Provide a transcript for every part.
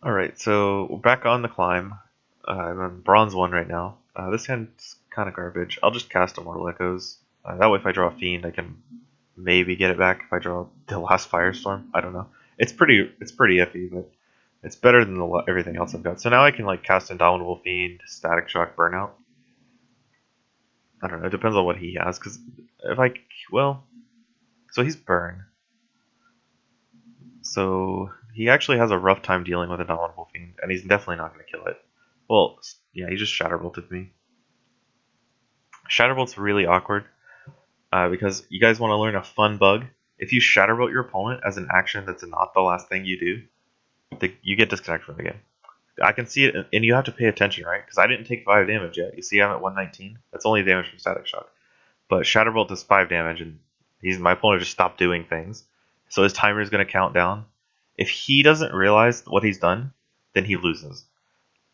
Alright, so we're back on the climb. I'm on bronze 1 right now. This hand's kind of garbage. I'll just cast Immortal Echoes. That way if I draw a Fiend, I can maybe get it back if I draw the last Firestorm. I don't know. It's pretty iffy, but it's better than everything else I've got. So now I can like cast Indomitable Fiend, Static Shock, Burnout. I don't know, it depends on what he has, because if I, well, so he's Burn. So he actually has a rough time dealing with Indomitable Fiend, and he's definitely not going to kill it. Well, yeah, he just Shatterbolted me. Shatterbolt's really awkward because you guys want to learn a fun bug. If you Shatterbolt your opponent as an action that's not the last thing you do, you get disconnected from the game. I can see it, and you have to pay attention, right? Because I didn't take 5 damage yet. You see I'm at 119? That's only damage from Static Shock. But Shatterbolt does 5 damage, and my opponent just stopped doing things. So his timer is going to count down. If he doesn't realize what he's done, then he loses.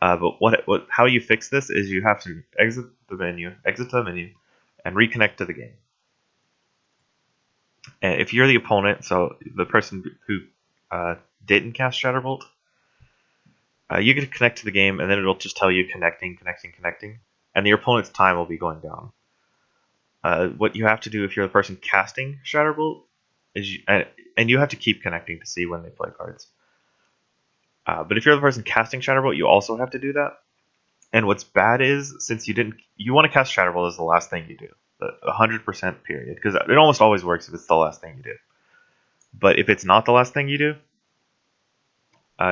But how you fix this is you have to exit the menu, and reconnect to the game. And if you're the opponent, so the person who didn't cast Shatterbolt, you get to connect to the game, and then it'll just tell you connecting, and your opponent's time will be going down. What you have to do if you're the person casting Shatterbolt is, and you have to keep connecting to see when they play cards. But if you're the person casting Shatterbolt, you also have to do that. And what's bad is, since you want to cast Shatterbolt as the last thing you do, 100% period, because it almost always works if it's the last thing you do. But if it's not the last thing you do,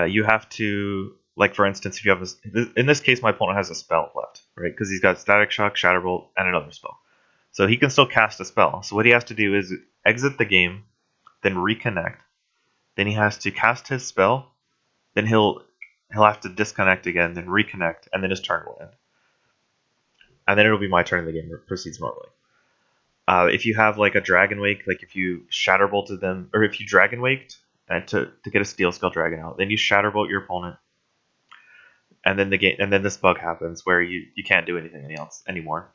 you have to, like for instance, if you have in this case, my opponent has a spell left, right? Because he's got Static Shock, Shatterbolt, and another spell, so he can still cast a spell. So what he has to do is exit the game, then reconnect. Then he has to cast his spell. Then he'll have to disconnect again, then reconnect, and then his turn will end. And then it'll be my turn and the game proceeds normally. If you have like a Dragon Wake, like if you Shatterbolted them, or if you Dragon Waked and to get a Steel Skull Dragon out, then you Shatterbolt your opponent, and then this bug happens where you can't do anything else anymore.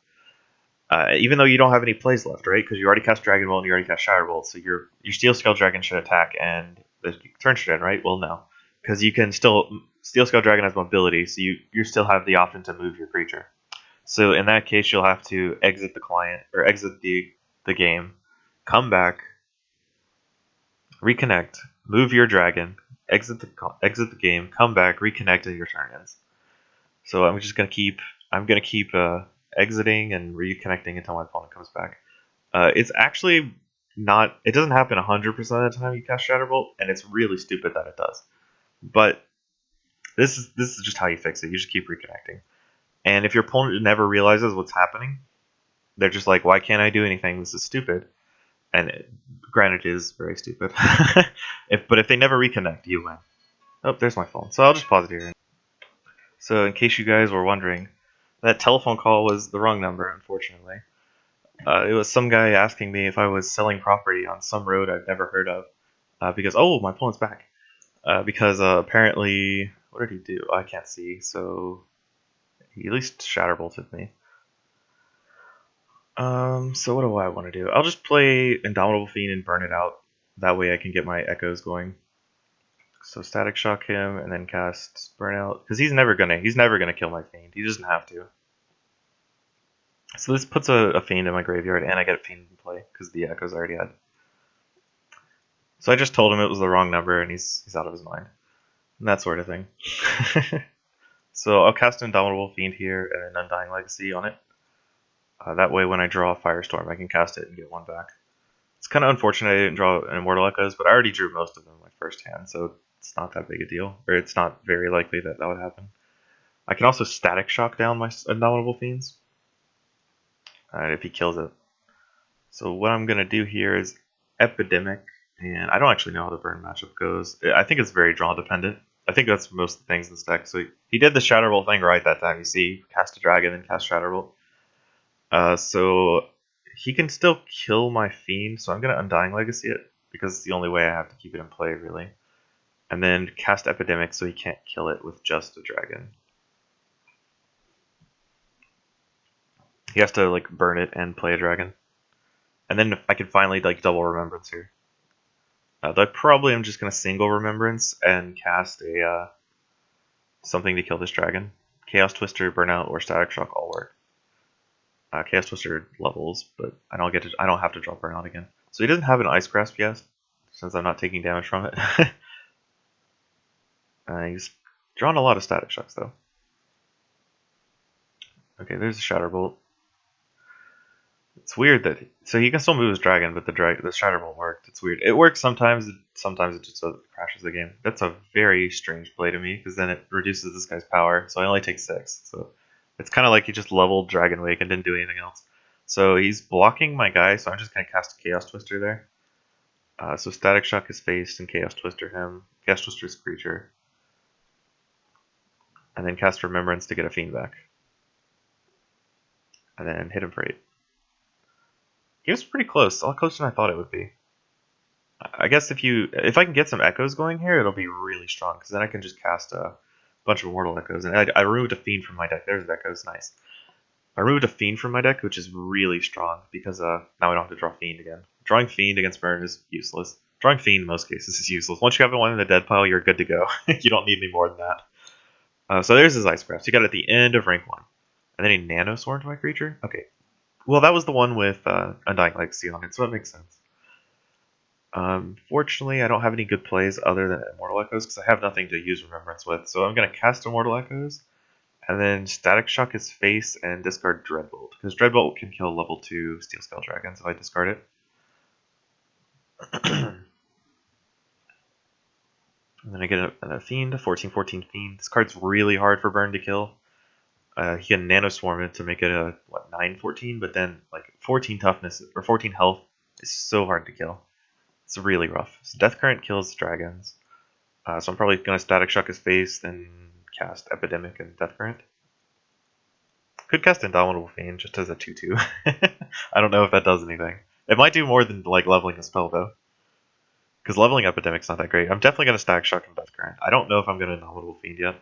Even though you don't have any plays left, right? Because you already cast Dragon Ball and you already cast Shatterbolt, so your Steel Skull Dragon should attack and the turn should end, right? Well, no, because you can still Steel Skull Dragon has mobility, so you still have the option to move your creature. So in that case, you'll have to exit the client or exit the game, come back, reconnect, move your dragon, exit the game, come back, reconnect, and your turn ends. So I'm gonna keep exiting and reconnecting until my opponent comes back. It's actually not. It doesn't happen 100% of the time you cast Shatterbolt, and it's really stupid that it does. But this is just how you fix it. You just keep reconnecting. And if your opponent never realizes what's happening, they're just like, why can't I do anything? This is stupid. And granted, it is very stupid. But if they never reconnect, you win. Oh, there's my phone. So I'll just pause it here. So in case you guys were wondering, that telephone call was the wrong number, unfortunately. It was some guy asking me if I was selling property on some road I've never heard of. Because, oh, my opponent's back. Because apparently, what did he do? I can't see, so he at least Shatterbolted me. So what do I want to do? I'll just play Indomitable Fiend and burn it out. That way I can get my echoes going. So Static Shock him and then cast Burnout, because he's never gonna kill my Fiend. He doesn't have to. So this puts a Fiend in my graveyard, and I get a Fiend in play because the echoes I already had. So I just told him it was the wrong number, and he's out of his mind, and that sort of thing. So I'll cast Indomitable Fiend here and an Undying Legacy on it. That way, when I draw a Firestorm, I can cast it and get one back. It's kind of unfortunate I didn't draw an Immortal Echoes, but I already drew most of them in my first hand, so it's not that big a deal. Or it's not very likely that would happen. I can also Static Shock down my Indomitable Fiends if he kills it. So what I'm going to do here is Epidemic, and I don't actually know how the burn matchup goes. I think it's very draw dependent. I think that's most of the things in this deck. So he did the Shatterbolt thing right that time. You see, cast a dragon, then cast Shatterbolt. So he can still kill my Fiend, so I'm going to Undying Legacy it, because it's the only way I have to keep it in play, really. And then cast Epidemic so he can't kill it with just a dragon. He has to like burn it and play a dragon. And then I can finally like double Remembrance here. Though I probably am just going to single Remembrance and cast a something to kill this dragon. Chaos Twister, Burnout, or Static Shock all work. Chaos Twister levels, but I don't have to draw Burnout again. So he doesn't have an Ice Grasp yet, since I'm not taking damage from it. He's drawn a lot of Static Shocks though. Okay, there's a Shatterbolt. It's weird that he can still move his dragon, but the Shatterbolt worked. It's weird. It works sometimes. Sometimes it just crashes the game. That's a very strange play to me because then it reduces this guy's power. So I only take 6. So it's kind of like he just leveled Dragon Wake and didn't do anything else. So he's blocking my guy. So I'm just gonna cast a Chaos Twister there. So Static Shock is faced and Chaos Twister him. Chaos Twister is creature, and then cast Remembrance to get a Fiend back, and then hit him for 8. He was pretty close, a lot closer than I thought it would be. I guess if I can get some echoes going here, it'll be really strong, because then I can just cast a bunch of Immortal Echoes. And I removed a Fiend from my deck. There's the Echoes, nice. I removed a Fiend from my deck, which is really strong, because now I don't have to draw Fiend again. Drawing Fiend against Burn is useless. Drawing Fiend in most cases is useless. Once you have one in the dead pile, you're good to go. You don't need any more than that. So there's his Ice Grasp. He got it at the end of rank 1. And then he Nano Swarmed my creature? Okay. Well, that was the one with Undying Legacy on it, so that makes sense. Fortunately, I don't have any good plays other than Immortal Echoes, because I have nothing to use Remembrance with. So I'm going to cast Immortal Echoes, and then Static Shock his face and discard Dreadbolt, because Dreadbolt can kill level 2 Steel Scale Dragons if I discard it. And then I get a Fiend, a 14/14 Fiend. This card's really hard for Burn to kill. He can Nano Swarm it to make it a 9/14, but then like 14 toughness or 14 health is so hard to kill. It's really rough. So Death Current kills dragons. So I'm probably gonna Static Shock his face, then cast Epidemic and Death Current. Could cast Indomitable Fiend just as a 2/2. I don't know if that does anything. It might do more than like leveling a spell though, because leveling Epidemic's not that great. I'm definitely gonna Static Shock and Death Current. I don't know if I'm gonna Indomitable Fiend yet.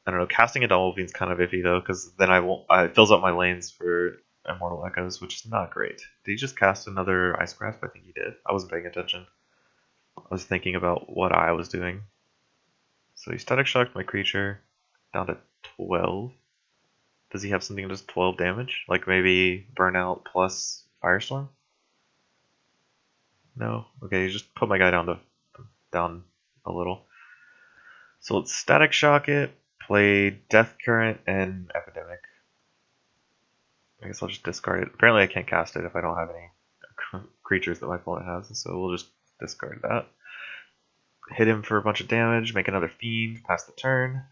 I don't know, casting a Double Fiend's kind of iffy though, because then it fills up my lanes for Immortal Echoes, which is not great. Did he just cast another Ice Grasp? I think he did. I wasn't paying attention. I was thinking about what I was doing. So he Static Shocked my creature down to 12. Does he have something that does 12 damage? Like maybe Burnout plus Firestorm? No? Okay, he just put my guy down a little. So let's Static Shock it. Play Death Current and Epidemic. I guess I'll just discard it. Apparently I can't cast it if I don't have any creatures that my opponent has, so we'll just discard that. Hit him for a bunch of damage, make another Fiend, pass the turn.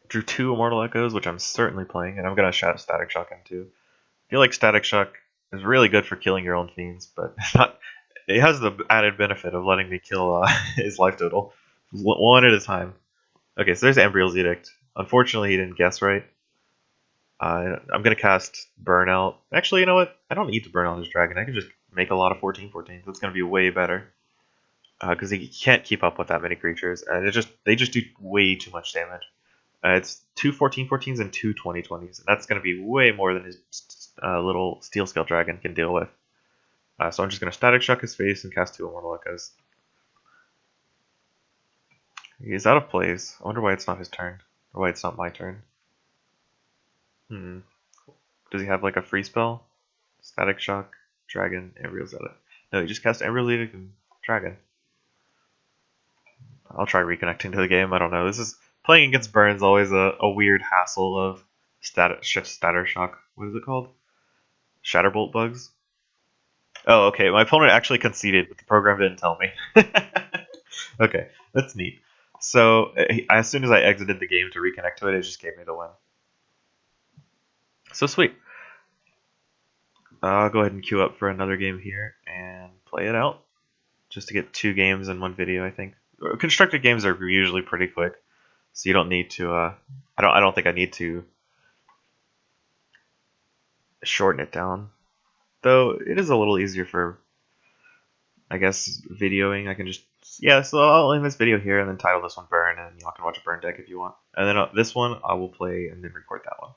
Drew 2 Immortal Echoes, which I'm certainly playing, and I'm going to Static Shock him too. I feel like Static Shock is really good for killing your own Fiends, but it has the added benefit of letting me kill his life total one at a time. Okay, so there's Ambriel's Edict. Unfortunately, he didn't guess right. I'm going to cast Burnout. Actually, you know what? I don't need to burn out his dragon. I can just make a lot of 14/14s. That's going to be way better. Because he can't keep up with that many creatures. And they just do way too much damage. It's 2 14/14s and 2 20/20s. And that's going to be way more than his little Steel Scale Dragon can deal with. So I'm just going to Static Shock his face and cast 2 Immortal Echoes. He's out of plays. I wonder why it's not his turn. Or why it's not my turn. Does he have like a free spell? Static Shock, Dragon, Embryo's Edict. No, he just cast Embryo's Edict and Dragon. I'll try reconnecting to the game. I don't know. Playing against Burn's always a weird hassle of Static Shock. What is it called? Shatterbolt bugs? Oh, okay. My opponent actually conceded, but the program didn't tell me. Okay, that's neat. So as soon as I exited the game to reconnect to it, it just gave me the win. So sweet. I'll go ahead and queue up for another game here and play it out, just to get 2 games in one video. I think constructed games are usually pretty quick, so you don't need to. I don't think I need to shorten it down, though. It is a little easier for, I guess, videoing. I can just so I'll end this video here and then title this one Burn, and y'all can watch a Burn deck if you want. And then this one I will play and then record that one.